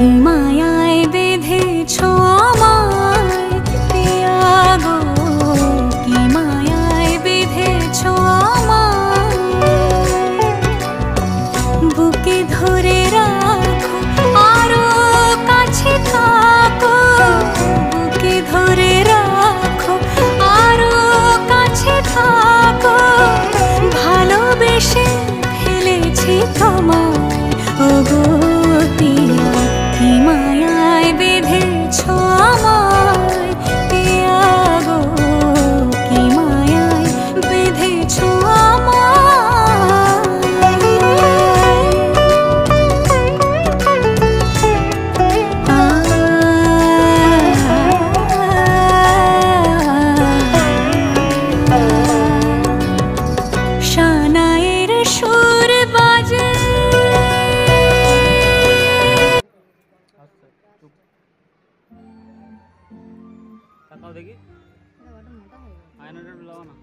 কি মায়ায় বেঁধেছ আমায় পিয়া গো, কি মায়ায় বেঁধেছ আমায়। বুকে ধরে রাখো আরো কাছে থাকো, বুকে ধরে রাখো আরো কাছে থাকো। ভালোবেসে ফেলেছি তোমায় ওগো পিয়া, কি মায়ায় বেঁধেছ আমায় পিয়া গো, কি মায়ায় বেঁধেছ আমায়। শানায়ের সুর বাজে। তাকাও দেখি আয়নাটা লাগাও না।